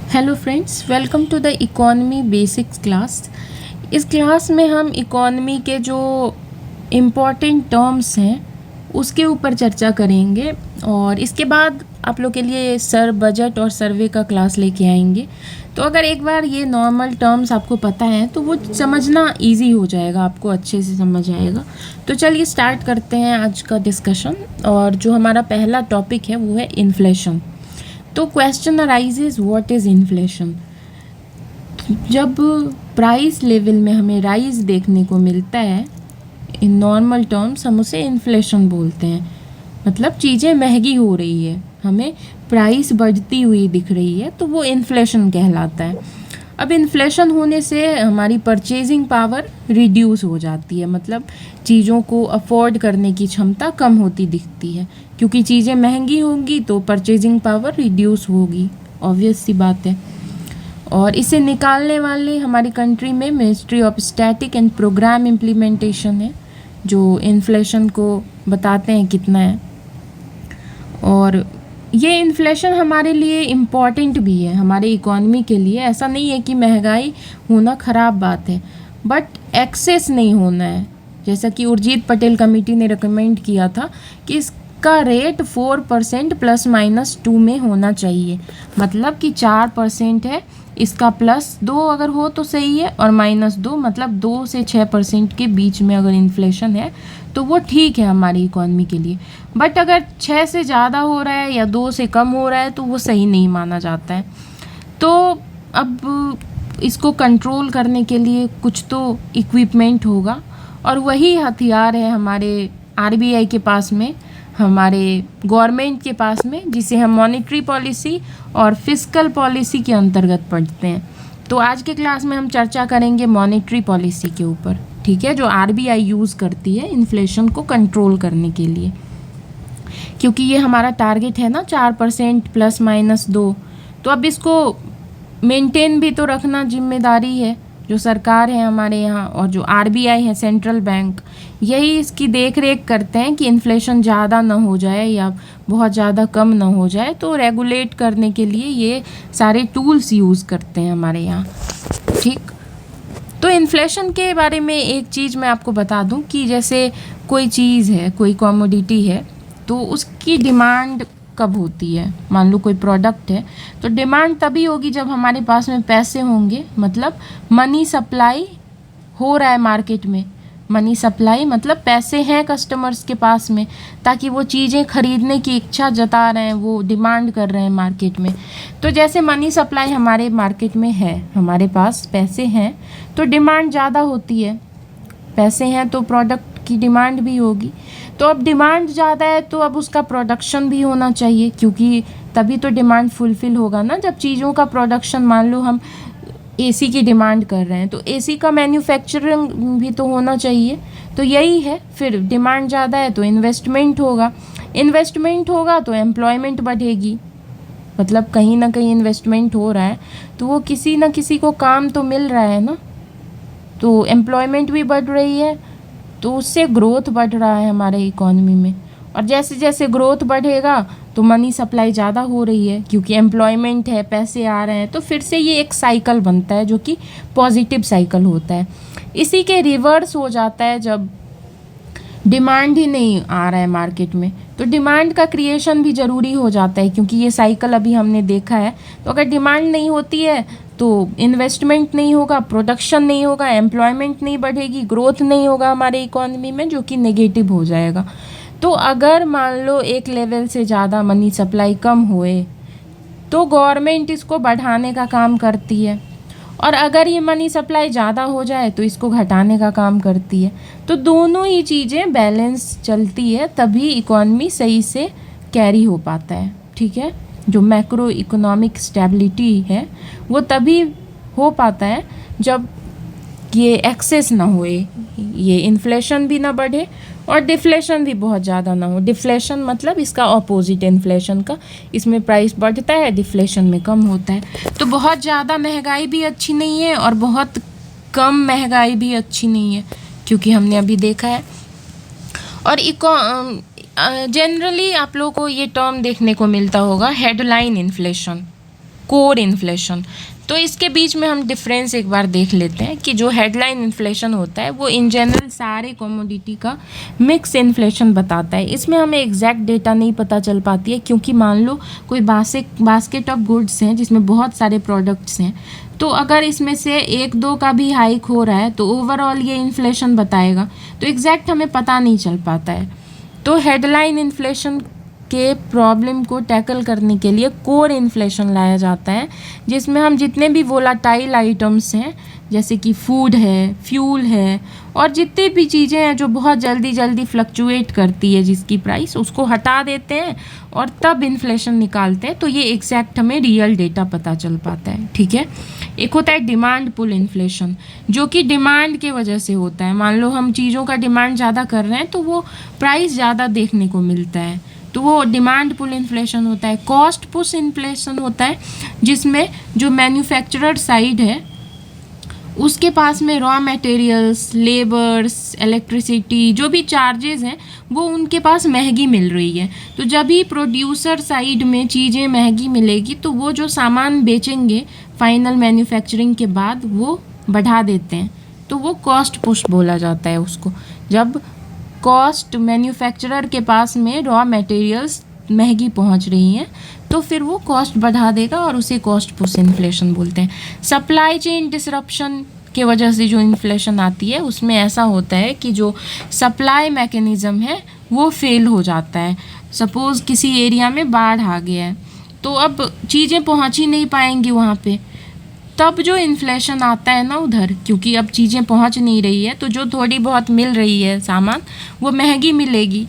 Hello friends, welcome to the economy basics class. इस class में हम इकोनॉमी के जो इम्पॉर्टेंट टर्म्स हैं उसके ऊपर चर्चा करेंगे और इसके बाद आप लोग के लिए सर बजट और सर्वे का क्लास लेके आएंगे। तो अगर एक बार ये नॉर्मल टर्म्स आपको पता है तो वो समझना इजी हो जाएगा, आपको अच्छे से समझ आएगा। तो चलिए स्टार्ट करते हैं आज का डिस्कशन। और जो हमारा पहला टॉपिक है वो है इन्फ्लेशन। तो question arises, what is inflation. जब प्राइस लेवल में हमें राइज देखने को मिलता है, इन नॉर्मल टर्म्स हम उसे इन्फ्लेशन बोलते हैं। मतलब चीज़ें महंगी हो रही है, हमें प्राइस बढ़ती हुई दिख रही है, तो वो इन्फ्लेशन कहलाता है। अब इन्फ्लेशन होने से हमारी परचेजिंग पावर रिड्यूस हो जाती है, मतलब चीज़ों को अफोर्ड करने की क्षमता कम होती दिखती है। क्योंकि चीज़ें महंगी होंगी तो परचेजिंग पावर रिड्यूस होगी, ऑब्वियस सी बात है। और इसे निकालने वाले हमारी कंट्री में ministry of static and programme implementation है, जो इन्फ्लेशन को बताते हैं कितना है। और ये इन्फ्लेशन हमारे लिए इम्पॉर्टेंट भी है, हमारे इकोनॉमी के लिए। ऐसा नहीं है कि महंगाई होना ख़राब बात है, बट एक्सेस नहीं होना है। जैसा कि उर्जित पटेल कमेटी ने रिकमेंड किया था कि इसका रेट 4% ±2 में होना चाहिए। मतलब कि 4% है, इसका +2 अगर हो तो सही है, और -2 मतलब 2 से 6% के बीच में अगर इन्फ्लेशन है तो वो ठीक है हमारी इकोनॉमी के लिए। बट अगर 6 से ज़्यादा हो रहा है या 2 से कम हो रहा है तो वो सही नहीं माना जाता है। तो अब इसको कंट्रोल करने के लिए कुछ तो इक्विपमेंट होगा, और वही हथियार है हमारे आरबीआई के पास में, हमारे गवर्नमेंट के पास में, जिसे हम मॉनेटरी पॉलिसी और फिस्कल पॉलिसी के अंतर्गत पढ़ते हैं। तो आज के क्लास में हम चर्चा करेंगे मॉनेटरी पॉलिसी के ऊपर, ठीक है, जो आरबीआई यूज़ करती है इन्फ्लेशन को कंट्रोल करने के लिए। क्योंकि ये हमारा टारगेट है ना 4% ±2, तो अब इसको मेंटेन भी तो रखना जिम्मेदारी है जो सरकार है हमारे यहाँ, और जो आरबीआई है सेंट्रल बैंक, यही इसकी देख रेख करते हैं कि इन्फ्लेशन ज़्यादा ना हो जाए या बहुत ज़्यादा कम ना हो जाए। तो रेगुलेट करने के लिए ये सारे टूल्स यूज़ करते हैं हमारे यहाँ, ठीक। तो इन्फ्लेशन के बारे में एक चीज़ मैं आपको बता दूं कि जैसे कोई चीज़ है, कोई कमोडिटी है, तो उसकी डिमांड कब होती है। मान लो कोई प्रोडक्ट है तो डिमांड तभी होगी जब हमारे पास में पैसे होंगे, मतलब मनी सप्लाई हो रहा है मार्केट में। मनी सप्लाई मतलब पैसे हैं कस्टमर्स के पास में, ताकि वो चीज़ें खरीदने की इच्छा जता रहे हैं, वो डिमांड कर रहे हैं मार्केट में। तो जैसे मनी सप्लाई हमारे मार्केट में है, हमारे पास पैसे हैं तो डिमांड ज़्यादा होती है। पैसे हैं तो प्रोडक्ट की डिमांड भी होगी। तो अब डिमांड ज़्यादा है तो अब उसका प्रोडक्शन भी होना चाहिए, क्योंकि तभी तो डिमांड फुलफ़िल होगा ना। जब चीज़ों का प्रोडक्शन, मान लो हम एसी की डिमांड कर रहे हैं तो एसी का मैन्युफैक्चरिंग भी तो होना चाहिए। तो यही है, फिर डिमांड ज़्यादा है तो इन्वेस्टमेंट होगा, इन्वेस्टमेंट होगा तो एम्प्लॉयमेंट बढ़ेगी। मतलब कहीं ना कहीं इन्वेस्टमेंट हो रहा है तो वो किसी ना किसी को काम तो मिल रहा है ना, तो एम्प्लॉयमेंट भी बढ़ रही है, तो उससे ग्रोथ बढ़ रहा है हमारे इकोनॉमी में। और जैसे जैसे ग्रोथ बढ़ेगा तो मनी सप्लाई ज़्यादा हो रही है, क्योंकि एम्प्लॉयमेंट है, पैसे आ रहे हैं, तो फिर से ये एक साइकिल बनता है जो कि पॉजिटिव साइकिल होता है। इसी के रिवर्स हो जाता है जब डिमांड ही नहीं आ रहा है मार्केट में, तो डिमांड का क्रिएशन भी ज़रूरी हो जाता है, क्योंकि ये साइकिल अभी हमने देखा है। तो अगर डिमांड नहीं होती है तो इन्वेस्टमेंट नहीं होगा, प्रोडक्शन नहीं होगा, एम्प्लॉयमेंट नहीं बढ़ेगी, ग्रोथ नहीं होगा हमारे इकोनॉमी में, जो कि नेगेटिव हो जाएगा। तो अगर मान लो एक लेवल से ज़्यादा मनी सप्लाई कम हुए तो गवर्नमेंट इसको बढ़ाने का काम करती है, और अगर ये मनी सप्लाई ज़्यादा हो जाए तो इसको घटाने का काम करती है। तो दोनों ही चीज़ें बैलेंस चलती है, तभी इकोनॉमी सही से कैरी हो पाता है, ठीक है। जो मैक्रो इकोनॉमिक स्टेबिलिटी है वो तभी हो पाता है जब ये एक्सेस ना होए, ये इन्फ्लेशन भी ना बढ़े और डिफ्लेशन भी बहुत ज़्यादा ना हो। डिफ्लेशन मतलब इसका ऑपोजिट इन्फ्लेशन का, इसमें प्राइस बढ़ता है, डिफ्लेशन में कम होता है। तो बहुत ज़्यादा महंगाई भी अच्छी नहीं है और बहुत कम महंगाई भी अच्छी नहीं है, क्योंकि हमने अभी देखा है। और जनरली आप लोगों को ये टर्म देखने को मिलता होगा, हेडलाइन इन्फ्लेशन, कोर इन्फ्लेशन। तो इसके बीच में हम डिफरेंस एक बार देख लेते हैं कि जो हेडलाइन इन्फ्लेशन होता है वो इन जनरल सारे कमोडिटी का मिक्स इन्फ्लेशन बताता है। इसमें हमें एग्जैक्ट डेटा नहीं पता चल पाती है, क्योंकि मान लो कोई बास्केट ऑफ गुड्स हैं जिसमें बहुत सारे प्रोडक्ट्स हैं, तो अगर इसमें से एक दो का भी हाइक हो रहा है तो ओवरऑल ये इन्फ्लेशन बताएगा, तो एग्जैक्ट हमें पता नहीं चल पाता है। तो हेडलाइन इन्फ्लेशन के प्रॉब्लम को टैकल करने के लिए कोर इन्फ्लेशन लाया जाता है, जिसमें हम जितने भी वोलाटाइल आइटम्स हैं जैसे कि फूड है, फ्यूल है और जितनी भी चीज़ें हैं जो बहुत जल्दी फ्लक्चुएट करती है जिसकी प्राइस, उसको हटा देते हैं और तब इन्फ्लेशन निकालते हैं, तो ये एग्जैक्ट हमें रियल डेटा पता चल पाता है। ठीक है। एक होता है डिमांड पुल इन्फ्लेशन, जो कि डिमांड के वजह से होता है। मान लो हम चीज़ों का डिमांड ज़्यादा कर रहे हैं तो वो प्राइस ज़्यादा देखने को मिलता है, तो वो डिमांड पुल इन्फ्लेशन होता है। कॉस्ट पुश इन्फ्लेशन होता है, जिसमें जो मैन्युफैक्चरर साइड है उसके पास में रॉ मटेरियल्स, लेबर्स, इलेक्ट्रिसिटी, जो भी चार्जेस हैं वो उनके पास महंगी मिल रही है, तो जब भी प्रोड्यूसर साइड में चीज़ें महंगी मिलेगी तो वो जो सामान बेचेंगे फाइनल मैन्युफैक्चरिंग के बाद वो बढ़ा देते हैं, तो वो कॉस्ट पुश बोला जाता है उसको। जब कॉस्ट मैन्युफैक्चरर के पास में रॉ मटेरियल्स महंगी पहुंच रही हैं तो फिर वो कॉस्ट बढ़ा देगा और उसे कॉस्ट पुश इन्फ्लेशन बोलते हैं। सप्लाई चेन डिसरप्शन के वजह से जो इन्फ्लेशन आती है उसमें ऐसा होता है कि जो सप्लाई मैकेनिज़्म है वो फेल हो जाता है। सपोज़ किसी एरिया में बाढ़ आ गया है तो अब चीज़ें पहुंच ही नहीं पाएंगी वहाँ पे, तब जो इन्फ्लेशन आता है ना उधर, क्योंकि अब चीज़ें पहुंच नहीं रही है तो जो थोड़ी बहुत मिल रही है सामान वो महंगी मिलेगी,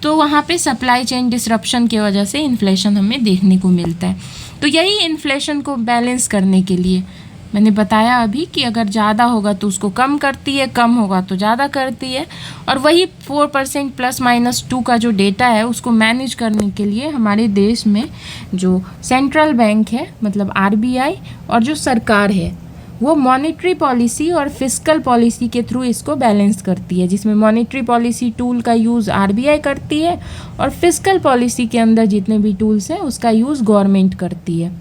तो वहाँ पे सप्लाई चेन डिसरप्शन की वजह से इन्फ्लेशन हमें देखने को मिलता है। तो यही इन्फ्लेशन को बैलेंस करने के लिए मैंने बताया अभी कि अगर ज़्यादा होगा तो उसको कम करती है, कम होगा तो ज़्यादा करती है, और वही 4% ±2 का जो डेटा है उसको मैनेज करने के लिए हमारे देश में जो सेंट्रल बैंक है मतलब RBI और जो सरकार है वो मॉनेटरी पॉलिसी और फिस्कल पॉलिसी के थ्रू इसको बैलेंस करती है, जिसमें मॉनेटरी पॉलिसी टूल का यूज़ RBI करती है और फिस्कल पॉलिसी के अंदर जितने भी टूल्स हैं उसका यूज़ गवर्नमेंट करती है।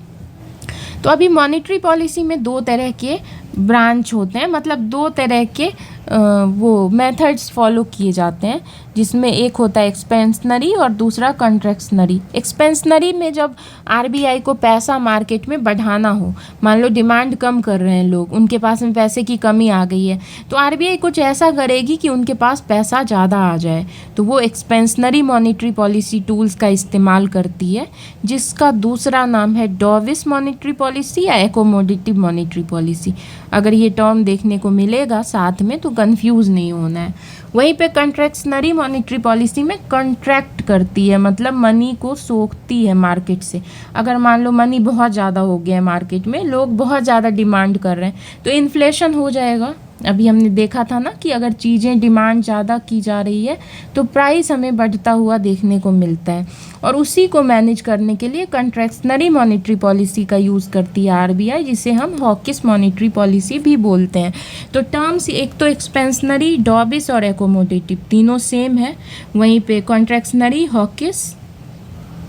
तो अभी मॉनेटरी पॉलिसी में दो तरह के ब्रांच होते हैं, मतलब दो तरह के वो मेथड्स फॉलो किए जाते हैं, जिसमें एक होता है एक्सपेंशनरी और दूसरा कॉन्ट्रैक्शनरी। एक्सपेंशनरी में जब RBI को पैसा मार्केट में बढ़ाना हो, मान लो डिमांड कम कर रहे हैं लोग, उनके पास में पैसे की कमी आ गई है, तो RBI कुछ ऐसा करेगी कि उनके पास पैसा ज़्यादा आ जाए, तो वो एक्सपेंशनरी मॉनेटरी पॉलिसी टूल्स का इस्तेमाल करती है, जिसका दूसरा नाम है डॉविस मॉनेटरी पॉलिसी या एकोमोडेटिव मॉनेटरी पॉलिसी। अगर ये टर्म देखने को मिलेगा साथ में तो कंफ्यूज नहीं होना है। वहीं पे कॉन्ट्रैक्शनरी मॉनेटरी पॉलिसी में कॉन्ट्रैक्ट करती है, मतलब मनी को सोखती है मार्केट से। अगर मान लो मनी बहुत ज़्यादा हो गया है मार्केट में, लोग बहुत ज़्यादा डिमांड कर रहे हैं तो इन्फ्लेशन हो जाएगा। अभी हमने देखा था ना कि अगर चीज़ें डिमांड ज़्यादा की जा रही है तो प्राइस हमें बढ़ता हुआ देखने को मिलता है, और उसी को मैनेज करने के लिए कॉन्ट्रैक्शनरी मॉनेटरी पॉलिसी का यूज़ करती है RBI, जिसे हम हॉकिस मॉनेटरी पॉलिसी भी बोलते हैं। तो टर्म्स एक तो एक्सपेंशनरी, डॉबिस और एकोमोडेटिव तीनों सेम है, वहीं पे कॉन्ट्रैक्शनरी, हॉकिस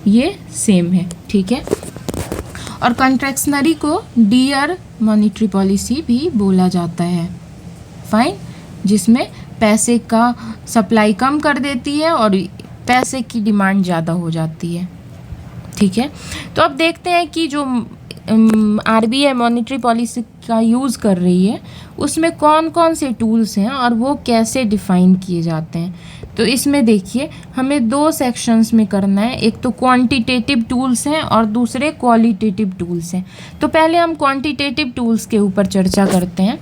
ये सेम है। ठीक है। और कॉन्ट्रैक्शनरी को डियर मॉनेटरी पॉलिसी भी बोला जाता है। फाइन, जिसमें पैसे का सप्लाई कम कर देती है और पैसे की डिमांड ज़्यादा हो जाती है। ठीक है। तो अब देखते हैं कि जो RBI मॉनेटरी पॉलिसी का यूज़ कर रही है उसमें कौन कौन से टूल्स हैं और वो कैसे डिफ़ाइन किए जाते हैं। तो इसमें देखिए हमें दो सेक्शंस में करना है, एक तो क्वांटिटेटिव टूल्स हैं और दूसरे क्वालिटेटिव टूल्स हैं। तो पहले हम क्वांटिटेटिव टूल्स के ऊपर चर्चा करते हैं,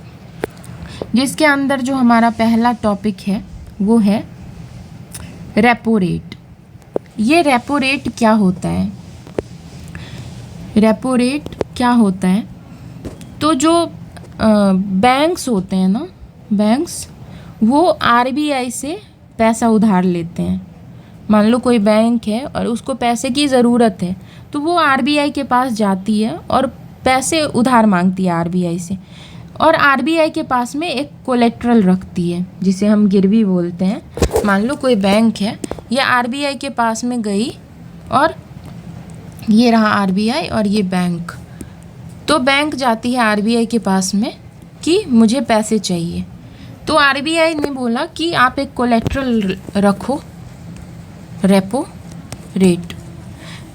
जिसके अंदर जो हमारा पहला टॉपिक है वो है रेपो रेट। ये रेपो रेट क्या होता है? रेपो रेट क्या होता है? तो जो बैंक्स होते हैं ना, बैंक्स वो RBI से पैसा उधार लेते हैं। मान लो कोई बैंक है और उसको पैसे की ज़रूरत है तो वो RBI के पास जाती है और पैसे उधार मांगती है RBI से, और RBI के पास में एक कोलेट्रल रखती है जिसे हम गिरवी बोलते हैं। मान लो कोई बैंक है, ये RBI के पास में गई और ये रहा आरबीआई और ये बैंक। तो बैंक जाती है आरबीआई के पास में कि मुझे पैसे चाहिए। तो आरबीआई ने बोला कि आप एक कोलेट्रल रखो, रेपो रेट।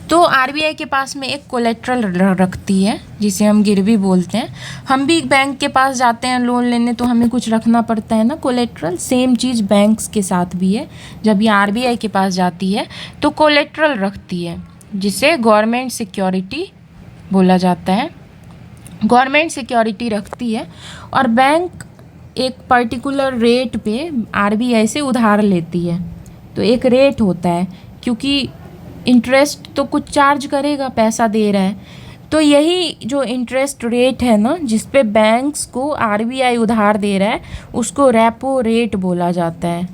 तो आरबीआई के पास में एक कोलेट्रल रखती है जिसे हम गिरवी बोलते हैं। हम भी बैंक के पास जाते हैं लोन लेने तो हमें कुछ रखना पड़ता है ना कोलेट्रल, सेम चीज़ बैंक्स के साथ भी है। जब ये आरबीआई के पास जाती है तो कोलेट्रल रखती है जिसे गवर्नमेंट सिक्योरिटी बोला जाता है। गवर्नमेंट सिक्योरिटी रखती है और बैंक एक पर्टिकुलर रेट पे आरबीआई से उधार लेती है। तो एक रेट होता है क्योंकि इंटरेस्ट तो कुछ चार्ज करेगा, पैसा दे रहा है। तो यही जो इंटरेस्ट रेट है ना जिस पे बैंक्स को आरबीआई उधार दे रहा है उसको रेपो रेट बोला जाता है।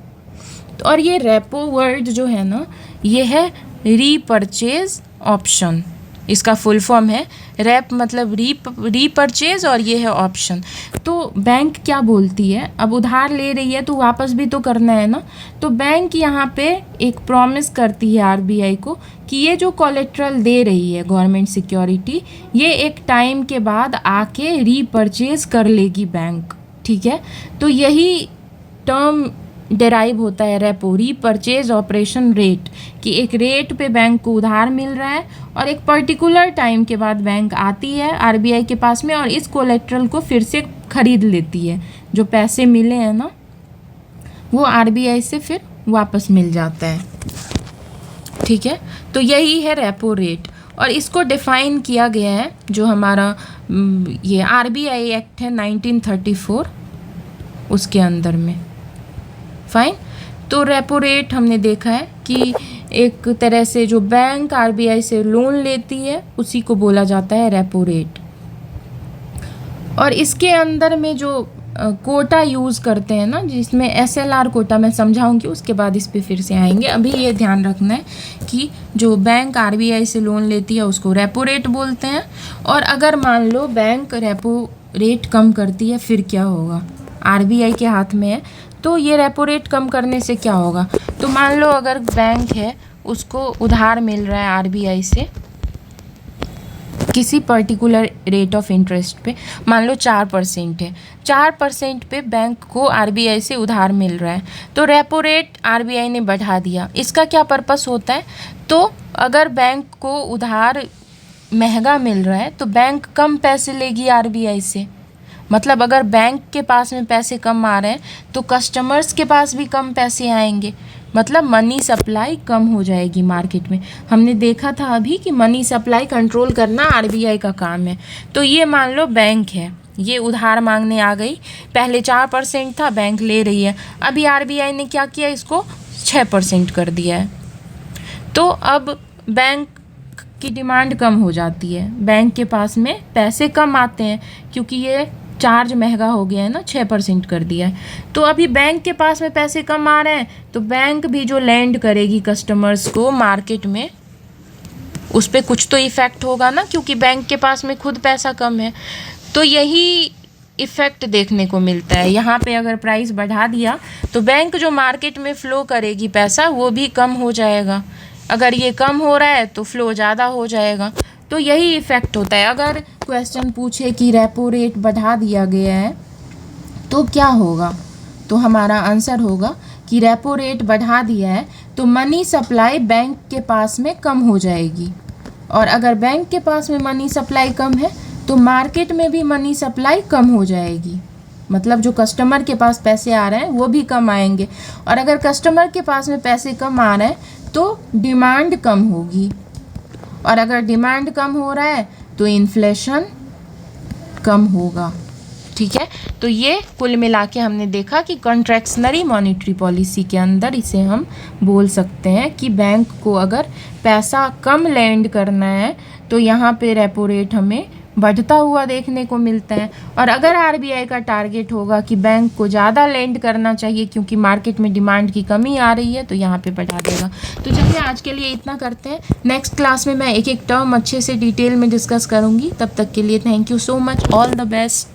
तो और ये रेपो वर्ड जो है ना ये है रीपरचेज ऑप्शन। इसका फुल फॉर्म है रेप मतलब रीपरचेज और ये है ऑप्शन। तो बैंक क्या बोलती है, अब उधार ले रही है तो वापस भी तो करना है ना। तो बैंक यहाँ पे एक प्रॉमिस करती है आरबीआई को कि ये जो कोलेट्रल दे रही है गवर्नमेंट सिक्योरिटी ये एक टाइम के बाद आके रीपरचेज कर लेगी बैंक। ठीक है, तो यही टर्म डेराइव होता है रेपो, रीपरचेज ऑपरेशन रेट, कि एक रेट पे बैंक को उधार मिल रहा है और एक पर्टिकुलर टाइम के बाद बैंक आती है आरबीआई के पास में और इस कोलेट्रल को फिर से खरीद लेती है। जो पैसे मिले हैं ना वो आरबीआई से फिर वापस मिल जाता है। ठीक है, तो यही है रेपो रेट और इसको डिफ़ाइन किया गया है जो हमारा ये आरबीआई एक्ट है 1934 उसके अंदर में। फाइन, तो रेपो रेट हमने देखा है कि एक तरह से जो बैंक आरबीआई से लोन लेती है उसी को बोला जाता है रेपो रेट। और इसके अंदर में जो कोटा यूज़ करते हैं ना जिसमें एसएलआर कोटा मैं समझाऊंगी उसके बाद इस पे फिर से आएंगे। अभी ये ध्यान रखना है कि जो बैंक आरबीआई से लोन लेती है उसको रेपो रेट बोलते हैं। और अगर मान लो बैंक रेपो रेट कम करती है फिर क्या होगा, आरबीआई के हाथ में है। तो ये रेपो रेट कम करने से क्या होगा, तो मान लो अगर बैंक है उसको उधार मिल रहा है आरबीआई से किसी पर्टिकुलर रेट ऑफ इंटरेस्ट पे, मान लो 4% है, 4% पे बैंक को आरबीआई से उधार मिल रहा है। तो रेपो रेट आरबीआई ने बढ़ा दिया। इसका क्या पर्पस होता है, तो अगर बैंक को उधार महंगा मिल रहा है तो बैंक कम पैसे लेगी आरबीआई से। मतलब अगर बैंक के पास में पैसे कम आ रहे हैं तो कस्टमर्स के पास भी कम पैसे आएंगे, मतलब मनी सप्लाई कम हो जाएगी मार्केट में। हमने देखा था अभी कि मनी सप्लाई कंट्रोल करना आरबीआई का काम है। तो ये मान लो बैंक है, ये उधार मांगने आ गई, पहले 4% था बैंक ले रही है, अभी आरबीआई ने क्या किया इसको 6% कर दिया है। तो अब बैंक की डिमांड कम हो जाती है, बैंक के पास में पैसे कम आते हैं क्योंकि ये चार्ज महंगा हो गया है ना, 6% कर दिया है। तो अभी बैंक के पास में पैसे कम आ रहे हैं तो बैंक भी जो लैंड करेगी कस्टमर्स को मार्केट में उस पर कुछ तो इफ़ेक्ट होगा ना, क्योंकि बैंक के पास में खुद पैसा कम है। तो यही इफ़ेक्ट देखने को मिलता है। यहाँ पे अगर प्राइस बढ़ा दिया तो बैंक जो मार्केट में फ़्लो करेगी पैसा वो भी कम हो जाएगा, अगर ये कम हो रहा है तो फ़्लो ज़्यादा हो जाएगा। तो यही इफ़ेक्ट होता है। अगर क्वेश्चन पूछे कि रेपो रेट बढ़ा दिया गया है तो क्या होगा, तो हमारा आंसर होगा कि रेपो रेट बढ़ा दिया है तो मनी सप्लाई बैंक के पास में कम हो जाएगी, और अगर बैंक के पास में मनी सप्लाई कम है तो मार्केट में भी मनी सप्लाई कम हो जाएगी। मतलब जो कस्टमर के पास पैसे आ रहे हैं वो भी कम आएंगे, और अगर कस्टमर के पास में पैसे कम आ रहे हैं तो डिमांड कम होगी, और अगर डिमांड कम हो रहा है तो इन्फ्लेशन कम होगा। ठीक है, तो ये कुल मिला के हमने देखा कि कॉन्ट्रैक्शनरी मॉनेटरी पॉलिसी के अंदर इसे हम बोल सकते हैं कि बैंक को अगर पैसा कम लैंड करना है तो यहाँ पे रेपो रेट हमें बढ़ता हुआ देखने को मिलता है। और अगर आरबीआई का टारगेट होगा कि बैंक को ज़्यादा लैंड करना चाहिए क्योंकि मार्केट में डिमांड की कमी आ रही है तो यहाँ पे बढ़ा देगा। तो चलिए आज के लिए इतना करते हैं, नेक्स्ट क्लास में मैं एक एक टर्म अच्छे से डिटेल में डिस्कस करूँगी। तब तक के लिए thank you so much, all the best.